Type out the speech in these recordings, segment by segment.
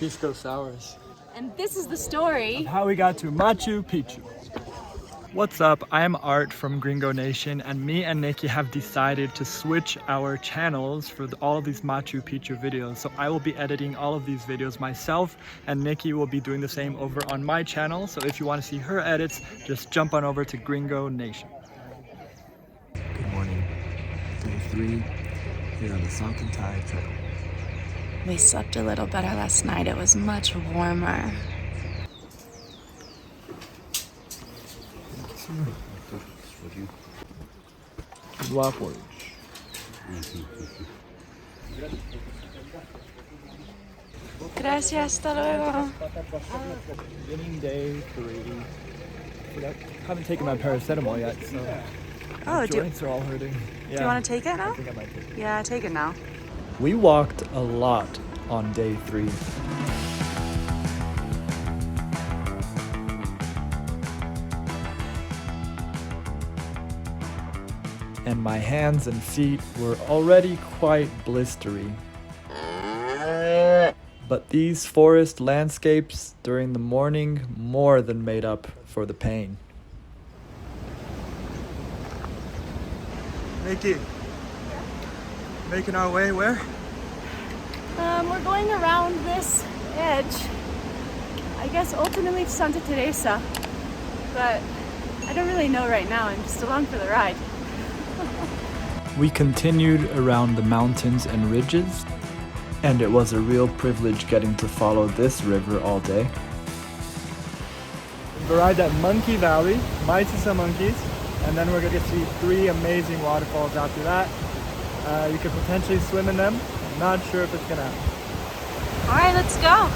Pisco sours. And this is the story of how we got to Machu Picchu. What's up? I'm Art from Gringo Nation, and me and Nikki have decided to switch our channels for all of these Machu Picchu videos. So I will be editing all of these videos myself, and Nikki will be doing the same over on my channel. So if you want to see her edits, just jump on over to Gringo Nation. Good morning. Day 3 here on the Salkantay Trail. we slept a little better last night. It was much warmer. Block porridge. Gracias, hasta luego. Beginning day 3. I haven't taken my paracetamol yet, so my joints are all hurting. Yeah. Do you want to take it now? I think I might take it. Yeah, take it now. We walked a lot on day 3. And my hands and feet were already quite blistery. But these forest landscapes during the morning more than made up for the pain. Nikki, making our way where? We're going around this edge. I guess ultimately to Santa Teresa. But I don't really know right now. I'm just along for the ride. We continued around the mountains and ridges, and it was a real privilege getting to follow this river all day. We arrived at Monkey Valley, might see some monkeys, and then we're going to see 3 amazing waterfalls after that. You could potentially swim in them. I'm not sure if it's going to happen. Alright, let's go.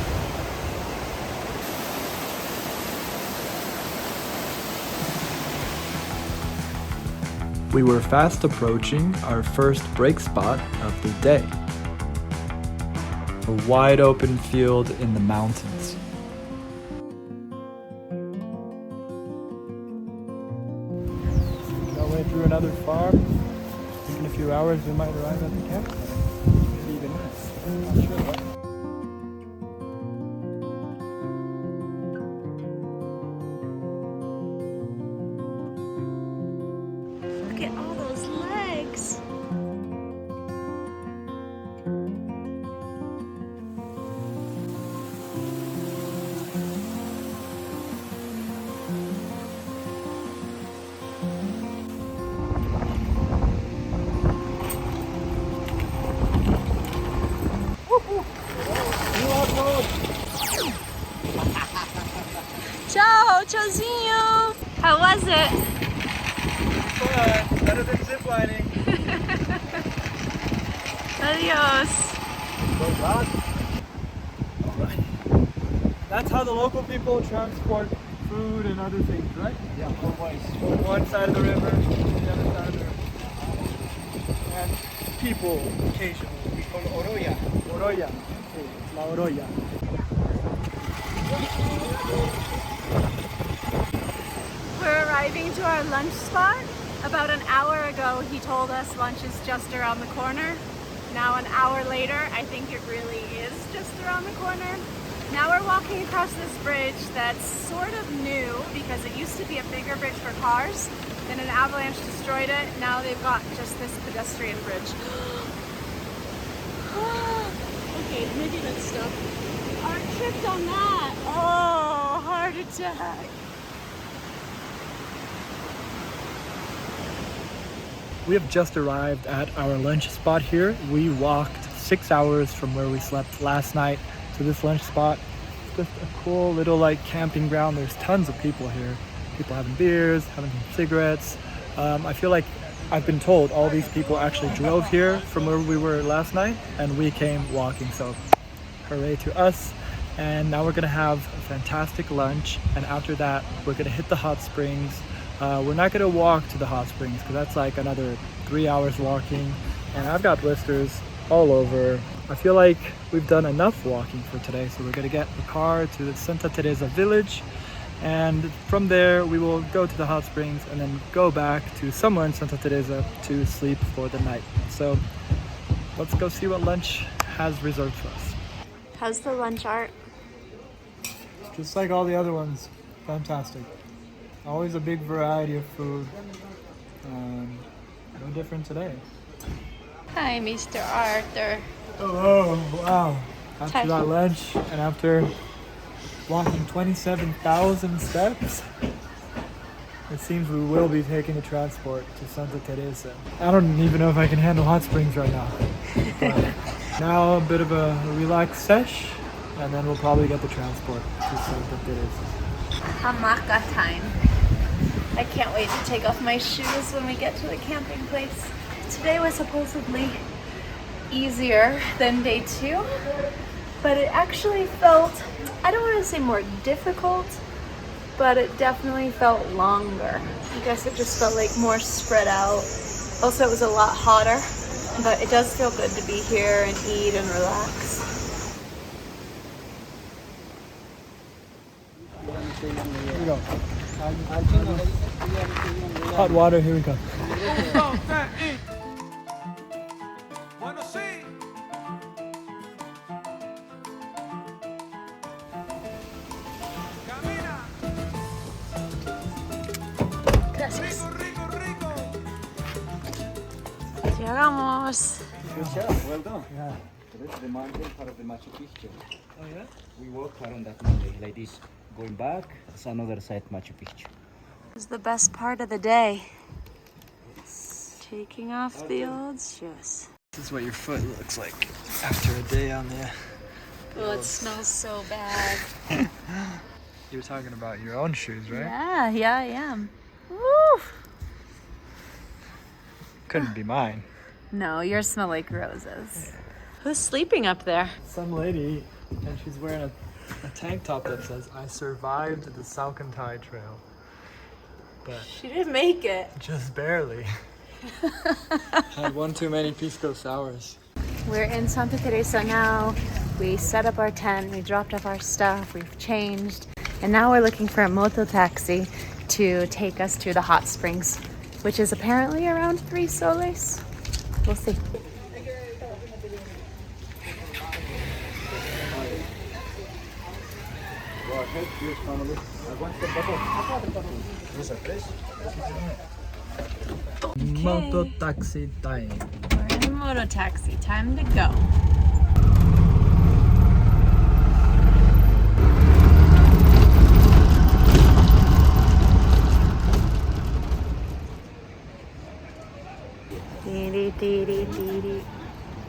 We were fast approaching our first break spot of the day. A wide open field in the mountains. Making our way through another farm. I think in a few hours we might arrive at the camp. Maybe even less. I'm not sure what. Look at all those legs. Ciao, tchauzinho. How was it? Fun. Better than ziplining. Adios. Alright. That's how the local people transport food and other things, right? Yeah, always. From one side of the river to the other side of the river. And people occasionally. We call Oroya. Oroya. Okay, it's La Oroya. We're arriving to our lunch spot. About an hour ago, he told us lunch is just around the corner. Now an hour later, I think it really is just around the corner. Now we're walking across this bridge that's sort of new because it used to be a bigger bridge for cars. Then an avalanche destroyed it. Now they've got just this pedestrian bridge. Okay, maybe let's stop. Our tripped on that. Oh, heart attack. We have just arrived at our lunch spot here. We walked 6 hours from where we slept last night to this lunch spot. It's just a cool little like camping ground. There's tons of people here. People having beers, having cigarettes. I feel like I've been told all these people actually drove here from where we were last night, and we came walking. So hooray to us. And now we're gonna have a fantastic lunch, and after that we're gonna hit the hot springs. We're not gonna walk to the hot springs because that's like another 3 hours walking, and I've got blisters all over. I feel like we've done enough walking for today, so we're gonna get the car to the Santa Teresa village, and from there we will go to the hot springs and then go back to somewhere in Santa Teresa to sleep for the night. So let's go see what lunch has reserved for us. How's the lunch art? Just like all the other ones, fantastic. Always a big variety of food. No different today. Hi, Mr. Arthur. Oh, wow. After Hi. that lunch and after walking 27,000 steps, it seems we will be taking the transport to Santa Teresa. I don't even know if I can handle hot springs right now. But now a bit of a relaxed sesh, and then we'll probably get the transport to Santa Teresa. Hamaca time. I can't wait to take off my shoes when we get to the camping place. Today was supposedly easier than day 2, but it actually felt, I don't want to say more difficult, but it definitely felt longer. I guess it just felt like more spread out. Also, it was a lot hotter, but it does feel good to be here and eat and relax. Here we go. Hot water, here we go. Gracias. Llegamos. Well done. Yeah. This is the mountain part of the Machu Picchu. Oh yeah? We walk around that mountain like this. Going back, it's another side Machu Picchu. This is the best part of the day. Taking off the old shoes. This is what your foot looks like after a day on the... Oh, it smells so bad. You were talking about your own shoes, right? Yeah, I am. Woo! Couldn't be mine. No, yours smell like roses. Who's sleeping up there? Some lady, and she's wearing a tank top that says, "I survived the Salkantay Trail." But She didn't make it. just barely. Had one too many pisco sours. We're in Santa Teresa now. We set up our tent, we dropped off our stuff, we've changed, and now we're looking for a mototaxi to take us to the hot springs, which is apparently around 3 soles. We'll see. Mototaxi time. We're in a mototaxi, time to go.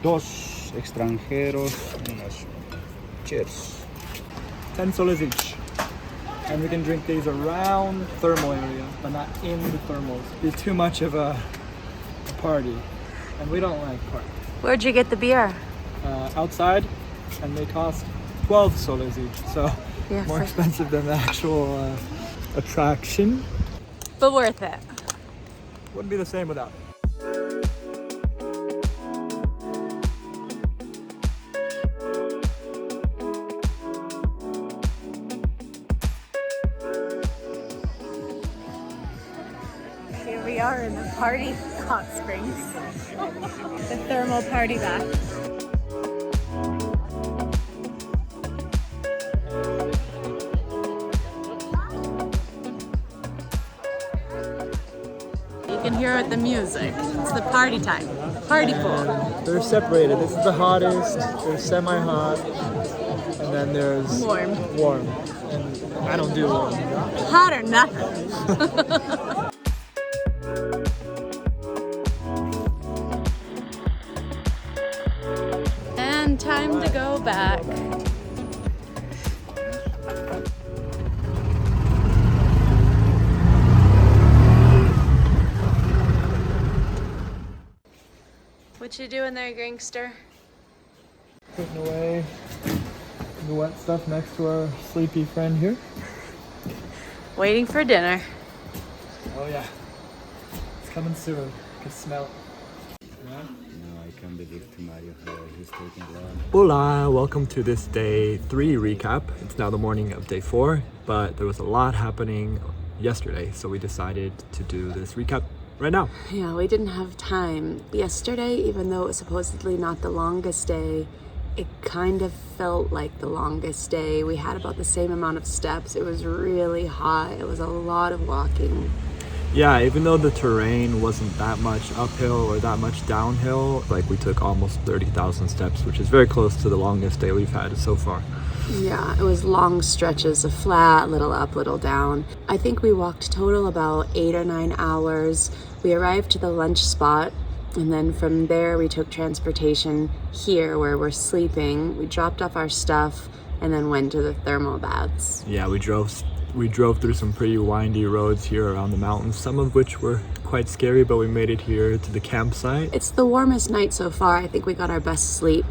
Dos extranjeros. Cheers. 10 soles each. And we can drink these around thermal area, but not in the thermals. Be too much of a party. And we don't like parties. Where'd you get the beer? Outside, and they cost 12 soles each. So Yeah, more for- expensive than the actual attraction. But worth it. Wouldn't be the same without. Here we are in the party hot springs. The thermal party bath. You can hear it, the music. It's the party time. Party pool. They're separated. This is the hottest, there's semi-hot, and then there's Warm. warm. And I don't do warm. Hot or nothing. And time to go back. What you doing there, gangster? Putting away the wet stuff next to our sleepy friend here. Waiting for dinner. Oh yeah, it's coming soon. I can smell it. No, I can't believe Mario he's taking long. Hola, welcome to this day 3 recap. It's now the morning of day 4, but there was a lot happening yesterday, so we decided to do this recap right now. Yeah, we didn't have time yesterday, even though it was supposedly not the longest day. It kind of felt like the longest day. We had about the same amount of steps. It was really hot. It was a lot of walking. Yeah, even though the terrain wasn't that much uphill or that much downhill, like we took almost 30,000 steps, which is very close to the longest day we've had so far. Yeah, it was long stretches of flat, little up, little down. I think we walked total about 8 or 9 hours. We arrived to the lunch spot, and then from there we took transportation here where we're sleeping. We dropped off our stuff and then went to the thermal baths. Yeah, we drove through some pretty windy roads here around the mountains, some of which were quite scary, but we made it here to the campsite. It's the warmest night so far. I think we got our best sleep.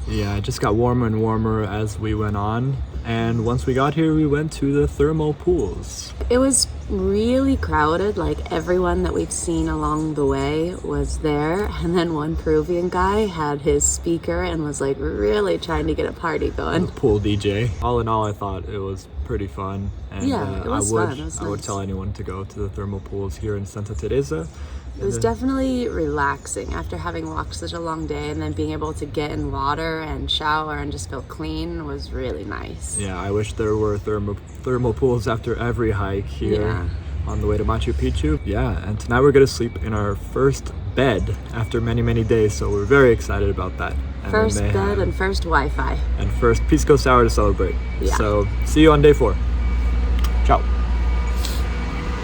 Yeah, it just got warmer and warmer as we went on. And once we got here, we went to the thermal pools. It was really crowded, like everyone that we've seen along the way was there. And then one Peruvian guy had his speaker and was like really trying to get a party going. Pool DJ. All in all, I thought it was pretty fun. And yeah, it was fun. It was I would nice. tell anyone to go to the thermal pools here in Santa Teresa. It was definitely relaxing after having walked such a long day, and then being able to get in water and shower and just feel clean was really nice. Yeah, I wish there were thermal pools after every hike here on the way to Machu Picchu. Yeah, and tonight we're going to sleep in our first bed after many, many days, so we're very excited about that. And first bed and first Wi-Fi. And first Pisco Sour to celebrate. Yeah. So see you on day 4.